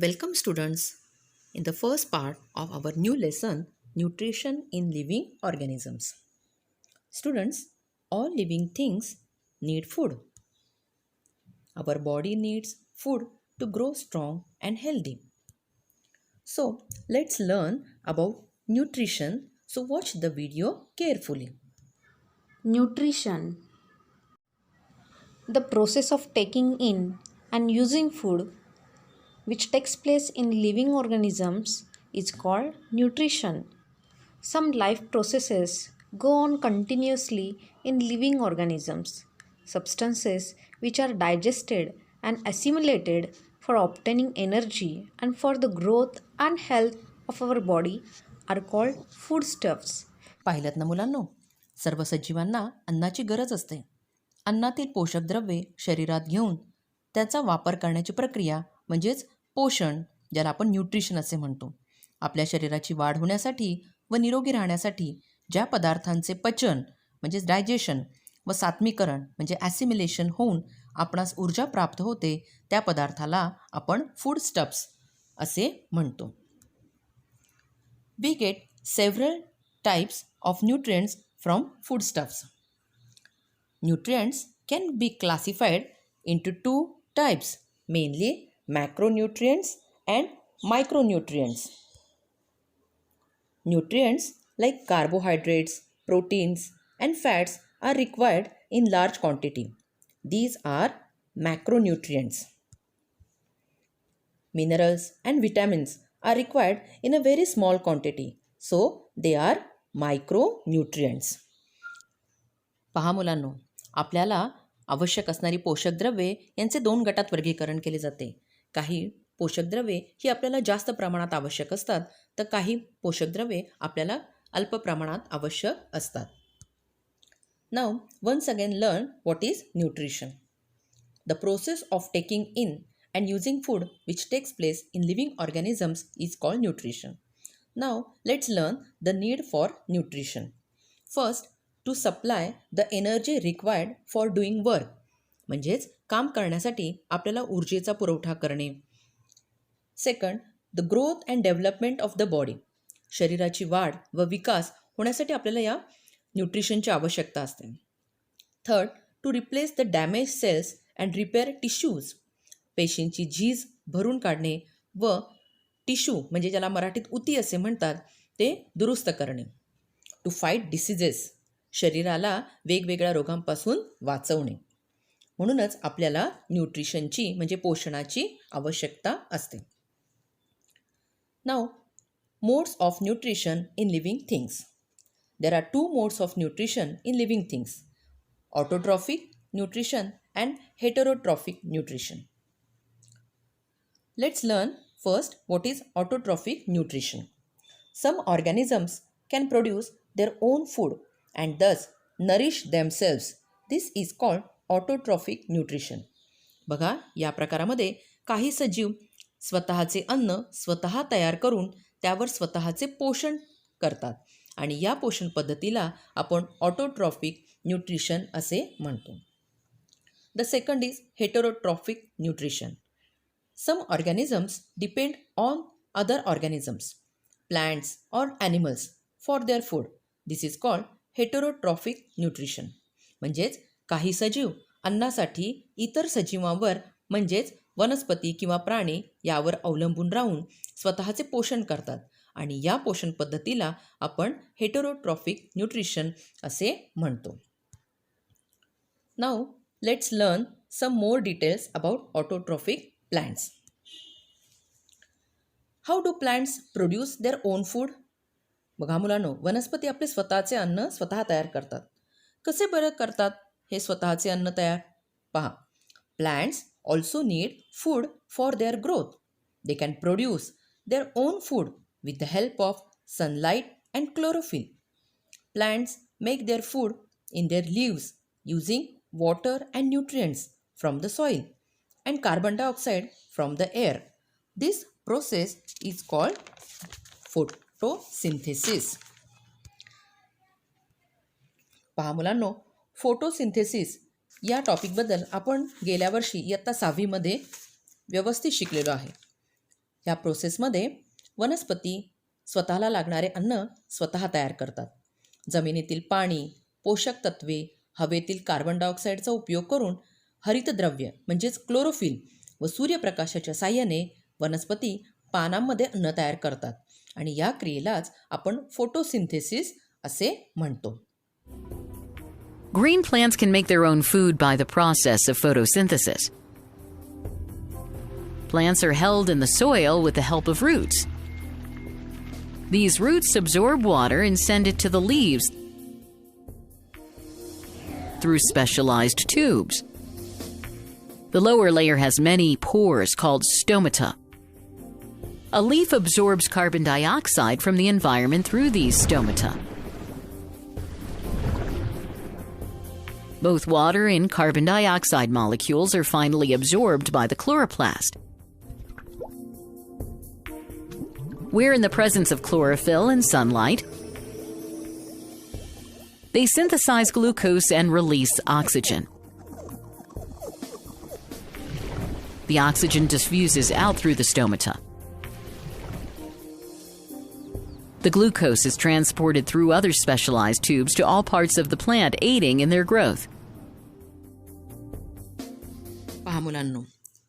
Welcome, students. In the first part of our new lesson, Nutrition in Living Organisms. Students, all living things need food. Our body needs food to grow strong and healthy. So, let's learn about nutrition. So, watch the video carefully. Nutrition. The process of taking in and using food which takes place in living organisms is called nutrition. Some life processes go on continuously in living organisms. Substances which are digested and assimilated for obtaining energy and for the growth and health of our body are called foodstuffs. पाहिलं ना मुलांनो, सर्व सजीवांना अन्नाची गरज असते. अन्नातील पोषक द्रव्ये शरीरात घेऊन त्याचा वापर करण्याची प्रक्रिया म्हणजेच पोषण, ज्याला आपण न्यूट्रिशन असे म्हणतो. आपल्या शरीराची वाढ होण्यासाठी व निरोगी राहण्यासाठी ज्या पदार्थांचे पचन म्हणजेच डायजेशन व सात्मीकरण म्हणजे ॲसिमिलेशन होऊन आपणास ऊर्जा प्राप्त होते, त्या पदार्थाला आपण फूड स्टफ्स असे म्हणतो. We get several types of nutrients from foodstuffs. Nutrients can be classified into two types, mainly macronutrients and micronutrients. Nutrients like carbohydrates, proteins, and fats are required in large quantity. These are macronutrients. Minerals and vitamins are required in a very small quantity, so they are मायक्रोन्यूट्रियंट्स. पहा मुलांनो, आपल्याला आवश्यक असणारी पोषक द्रव्ये यांचे दोन गटात वर्गीकरण केले जाते. काही पोषक द्रव्ये ही आपल्याला जास्त प्रमाणात आवश्यक असतात, तर काही पोषक द्रव्ये आपल्याला अल्प प्रमाणात आवश्यक असतात. Now once again learn what is nutrition. The process of taking in and using food which takes place in living organisms is called nutrition. Now, let's learn the need for nutrition. First, to supply the energy required for doing work. म्हणजेच काम करण्यासाठी आपल्याला ऊर्जेचा पुरवठा करणे. Second, the growth and development of the body. शरीराची वाढ व विकास होण्यासाठी आपल्याला या न्यूट्रिशनची आवश्यकता असते. Third, to replace the damage cells and repair tissues. पेशींची झीज भरून काढणे व टिश्यू म्हणजे ज्याला मराठीत उती असे म्हणतात ते दुरुस्त करणे. To fight diseases. शरीराला वेगवेगळ्या रोगांपासून वाचवणे. म्हणूनच आपल्याला न्यूट्रिशनची म्हणजे पोषणाची आवश्यकता असते. Now modes of nutrition in living things. There are two modes of nutrition in living things, autotrophic nutrition and heterotrophic nutrition. Let's learn first what is autotrophic nutrition. Some organisms can produce their own food and thus nourish themselves. This is called autotrophic nutrition. बघा, या प्रकारामध्ये काही सजीव स्वतःचे अन्न स्वतः तयार करून त्यावर स्वतःचे पोषण करतात आणि या पोषण पद्धतीला आपण ऑटोट्रॉफिक न्यूट्रिशन असे म्हणतो. The second is heterotrophic nutrition. Some organisms depend on other organisms, plants or animals for their food. This is called heterotrophic nutrition. म्हणजेच काही सजीव अन्नासाठी इतर सजीवांवर म्हणजेच वनस्पती किंवा प्राणी यावर अवलंबून राहून स्वतःचे पोषण करतात आणि या पोषण पद्धतीला आपण हेटेरोट्रॉफिक न्यूट्रिशन असे म्हणतो. Now let's learn some more details about autotrophic plants. How do plants produce their own food? बघा मुलांनो, वनस्पती आपले स्वतःचे अन्न स्वतः तयार करतात. कसे बरं करतात हे स्वतःचे अन्न तयार? पहा, plants also need food for their growth. They can produce their own food with the help of sunlight and chlorophyll. Plants make their food in their leaves using water and nutrients from the soil and carbon dioxide from the air. This process is called photosynthesis. पहा मुलांनो, photosynthesis या टॉपिकबद्दल आपण गेल्या वर्षी इयत्ता 6वी मध्ये व्यवस्थित शिकलेलो आहे. या प्रोसेसमध्ये वनस्पती स्वतःला लागणारे अन्न स्वतः तयार करतात. जमिनीतील पाणी, पोषक तत्वे, हवेतील कार्बन डायऑक्साईडचा उपयोग करून हरितद्रव्य म्हणजेच क्लोरोफिल व सूर्यप्रकाशाच्या साहाय्याने वनस्पती पानांमध्ये अन्न तयार करतात आणि या क्रियेलाच आपण फोटोसिंथेसिस असे म्हणतो. Green plants can make their own food by the process of photosynthesis. Plants are held in the soil with the help of roots. These roots absorb water and send it to the leaves through specialized tubes. The lower layer has many pores called stomata. A leaf absorbs carbon dioxide from the environment through these stomata. Both water and carbon dioxide molecules are finally absorbed by the chloroplast. Where in the presence of chlorophyll and sunlight, they synthesize glucose and release oxygen. The oxygen diffuses out through the stomata. The glucose is transported through other specialized tubes to all parts of the plant, aiding in their growth. पहा मुलांनो,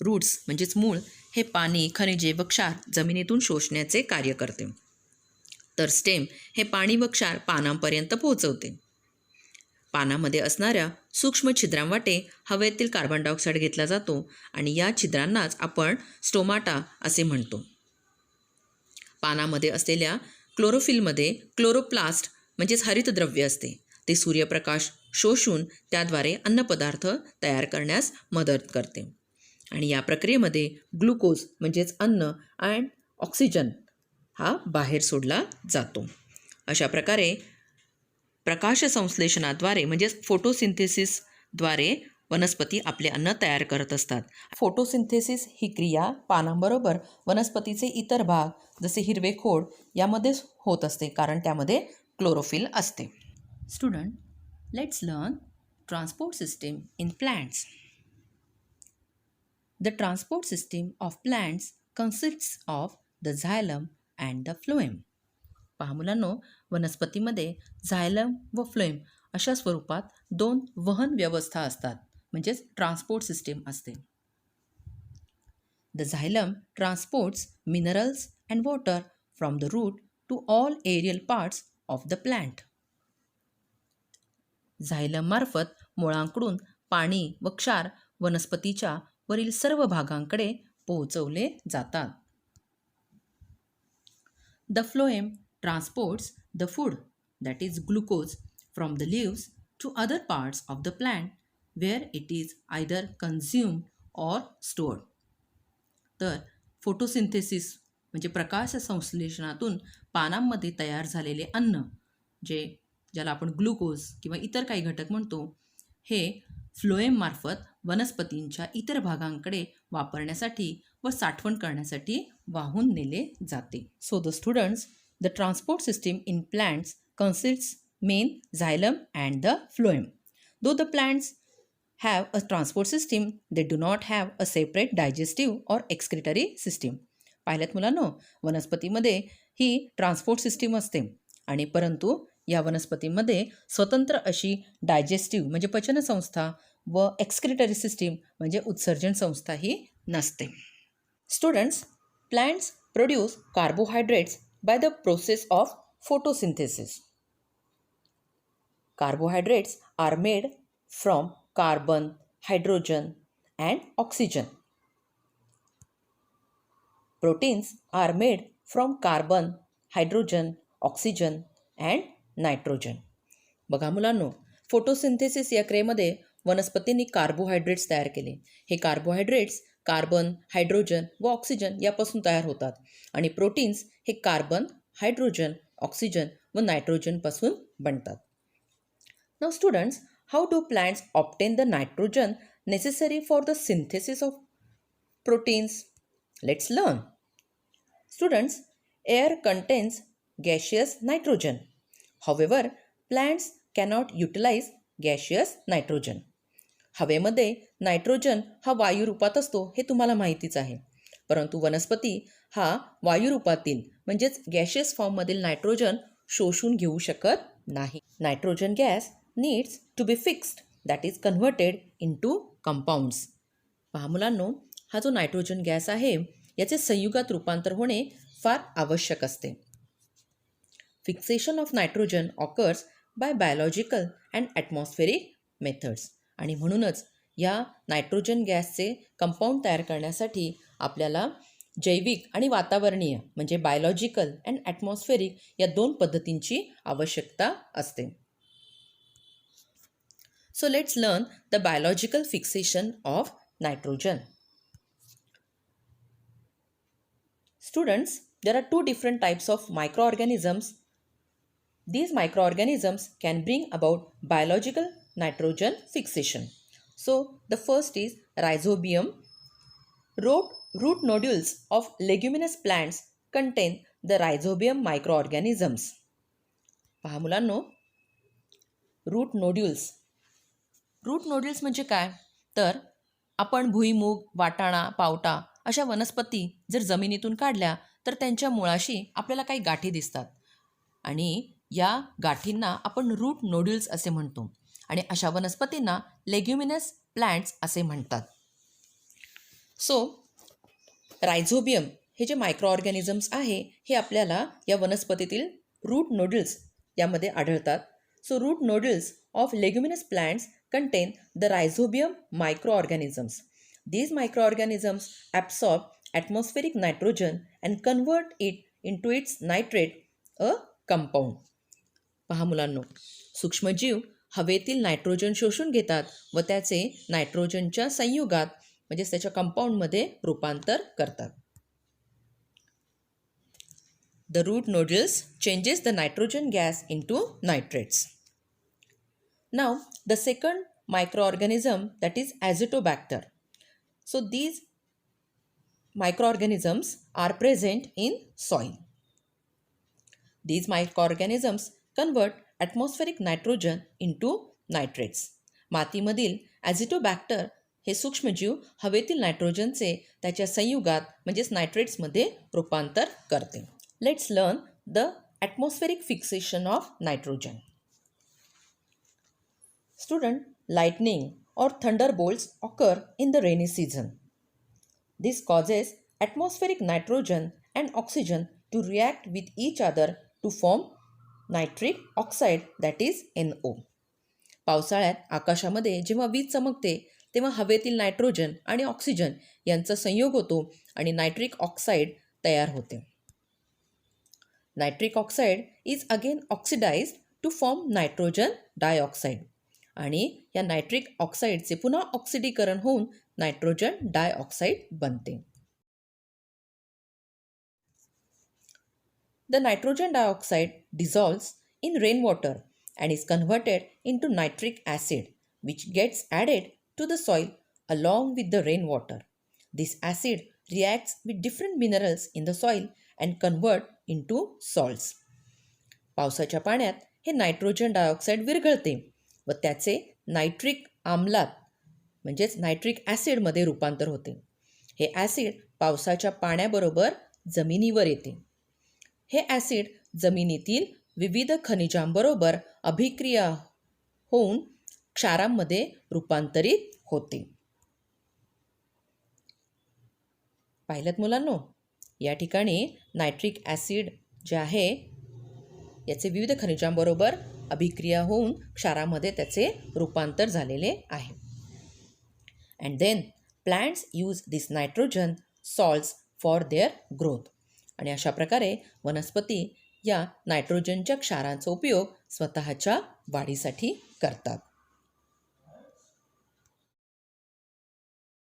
roots म्हणजेच मूळ हे पाणी, खनिजे व क्षार जमिनीतून शोषण्याचे कार्य करते. तर स्टेम हे पाणी व क्षार पानांपर्यंत पोहोचवते. पानामध्ये असणाऱ्या सूक्ष्म छिद्रांवाटे हवेतील कार्बन डायऑक्साईड घेतला जातो आणि या छिद्रांनाच आपण स्टोमाटा असे म्हणतो. पानामध्ये असलेल्या क्लोरोफिलमध्ये क्लोरोप्लास्ट म्हणजेच हरितद्रव्य असते. ते सूर्यप्रकाश शोषून त्याद्वारे अन्नपदार्थ तयार करण्यास मदत करते आणि या प्रक्रियेमध्ये ग्लुकोज म्हणजेच अन्न आणि ऑक्सिजन हा बाहेर सोडला जातो. अशा प्रकारे प्रकाश संश्लेषणाद्वारे म्हणजेच फोटोसिंथेसिसद्वारे वनस्पती आपले अन्न तयार करत असतात. फोटोसिंथेसिस ही क्रिया पानांबरोबर वनस्पतीचे इतर भाग जसे हिरवे खोड यामध्ये होत असते, कारण त्यामध्ये क्लोरोफिल असते. Student, let's learn transport system in plants. The transport system of plants कन्सिस्ट्स of the झायलम and the phloem. पहा मुलांनो, वनस्पतीमध्ये झायलम व फ्लोएम अशा स्वरूपात दोन वहन व्यवस्था असतात, म्हणजेच ट्रान्सपोर्ट सिस्टीम असते. The xylem transports minerals and water from the root to all aerial parts of the plant. झायलममार्फत मुळांकडून पाणी व क्षार वनस्पतीच्या वरील सर्व भागांकडे पोहोचवले जातात. The phloem transports the food, that is glucose, from the leaves to other parts of the plant where it is either consumed or stored. तर फोटोसिंथेसिस म्हणजे प्रकाश संश्लेषणातून पानांमध्ये तयार झालेले अन्न, ज्याला आपण ग्लुकोज किंवा इतर काही घटक म्हणतो, हे फ्लोएममार्फत वनस्पतींच्या इतर भागांकडे वापरण्यासाठी व साठवण करण्यासाठी वाहून नेले जाते. So the students, the transport system in plants consists main xylem and the phloem. Though the plants have a transport system, they do not have a separate digestive or excretory system. पाहिल्यात मुलांनो, वनस्पतीमध्ये ही transport system असते आणि परंतु या वनस्पतीमध्ये स्वतंत्र अशी डायजेस्टिव्ह म्हणजे पचनसंस्था व एक्सक्रिटरी सिस्टीम म्हणजे उत्सर्जन संस्था ही नसते. Students, plants produce carbohydrates by the process of photosynthesis. Carbohydrates are made from carbon, hydrogen, and oxygen. Proteins are made from carbon, hydrogen, oxygen, and nitrogen. बघा मुलांनो, फोटोसिंथेसिस या क्रियेमध्ये वनस्पतींनी कार्बोहायड्रेट्स तयार केले. हे कार्बोहायड्रेट्स कार्बन, हायड्रोजन व oxygen यापासून तयार होतात आणि प्रोटीन्स हे कार्बन, हायड्रोजन, ऑक्सिजन व नायट्रोजनपासून बनतात. Now students, how do plants obtain the nitrogen necessary for the synthesis of proteins? Let's learn. Students, air contains gaseous nitrogen. However, plants cannot utilize gaseous nitrogen. हवेमध्ये nitrogen हा वायू रूपात असतो हे तुम्हाला माहितीच आहे. परंतु वनस्पती हा वायुरूपातील म्हणजेच गॅशियस फॉर्ममधील नायट्रोजन शोषून घेऊ शकत नाही. Nitrogen gas needs to be fixed that is converted into compounds. पहा मुलांनो, हा जो नायट्रोजन गॅस आहे याचे संयुगात रूपांतर होणे फार आवश्यक असते. Fixation of nitrogen occurs by biological and atmospheric methods. आणि म्हणूनच या नायट्रोजन गॅसचे कंपाऊंड तयार करण्यासाठी आपल्याला जैविक आणि वातावरणीय म्हणजे बायोलॉजिकल अँड ॲटमॉस्फेरिक या 2 पद्धतींची आवश्यकता असते. So let's learn the biological fixation of nitrogen. Students, there are 2 different types of microorganisms. These microorganisms can bring about biological nitrogen fixation. So the first is rhizobium. Root nodules of leguminous plants contain the rhizobium microorganisms. पहा मुलांनो, route nodules. Route nodules म्हणजे काय? तर आपण भुईमूग, वाटाणा, पावटा अशा वनस्पती जर जमिनीतून काढल्या तर त्यांच्या मुळाशी आपल्याला काही गाठी दिसतात आणि या गाठींना आपण रूट नोड्यूल्स असे म्हणतो आणि अशा वनस्पतींना लेग्युमिनस प्लांट्स असे म्हणतात. सो रायझोबियम हे जे मायक्रो ऑर्गॅनिझम्स आहे हे आपल्याला या वनस्पतीतील रूट नोड्यूल्स यामध्ये आढळतात. So root nodules of leguminous plants contain the rhizobium microorganisms. These microorganisms absorb atmospheric nitrogen and convert it into its nitrate, a compound. पहा मुलांनो, सूक्ष्मजीव हवेतील नायट्रोजन शोषून घेतात व त्याचे नायट्रोजनच्या संयुगात म्हणजेच त्याच्या कंपाऊंडमध्ये रूपांतर करतात. The root nodules changes the nitrogen gas into nitrates. Now, the second microorganism, that is Azotobacter. So, these microorganisms are present in soil. These microorganisms convert atmospheric nitrogen into nitrates. मातीमधील ॲझिटोबॅक्टर हे सूक्ष्मजीव हवेतील नायट्रोजनचे त्याच्या संयुगात म्हणजेच नायट्रेट्समध्ये रूपांतर करते. Let's learn the atmospheric fixation of nitrogen. Student, lightning or thunderbolts occur in the rainy season. This causes atmospheric nitrogen and oxygen to react with each other to form nitric oxide, that is NO. पावसाळ्यात आकाशामध्ये जेव्हा वीज चमकते तेव्हा हवेतील nitrogen आणि oxygen यांचा संयोग होतो आणि नायट्रिक ऑक्साईड तयार होते. Nitric oxide is again oxidized to form nitrogen dioxide आणि या नायट्रिक ऑक्साईडचे पुन्हा ऑक्सिडीकरण होऊन नायट्रोजन डायऑक्साईड बनते. The nitrogen dioxide dissolves in rainwater and is converted into nitric acid, which gets added to the soil along with the rainwater. This acid reacts with different minerals in the soil and convert into salts. पावसाच्या पाण्यात हे nitrogen dioxide विरघळते व त्याचे nitric आम्लात म्हणजेच nitric ॲसिडमध्ये रूपांतर होते. हे ॲसिड पावसाच्या पाण्याबरोबर जमिनीवर येते. हे ॲसिड जमिनीतील विविध खनिजांबरोबर अभिक्रिया होऊन क्षारांमध्ये रूपांतरित होते. पाहिलं मुलांनो, या ठिकाणी नायट्रिक ॲसिड जे आहे याचे विविध खनिजांबरोबर अभिक्रिया होऊन क्षारामध्ये त्याचे रूपांतर झालेले आहे. And then plants use this nitrogen salts for their growth. आणि अशा प्रकारे वनस्पती या नायट्रोजनच्या क्षारांचा उपयोग स्वतःच्या वाढीसाठी करतात.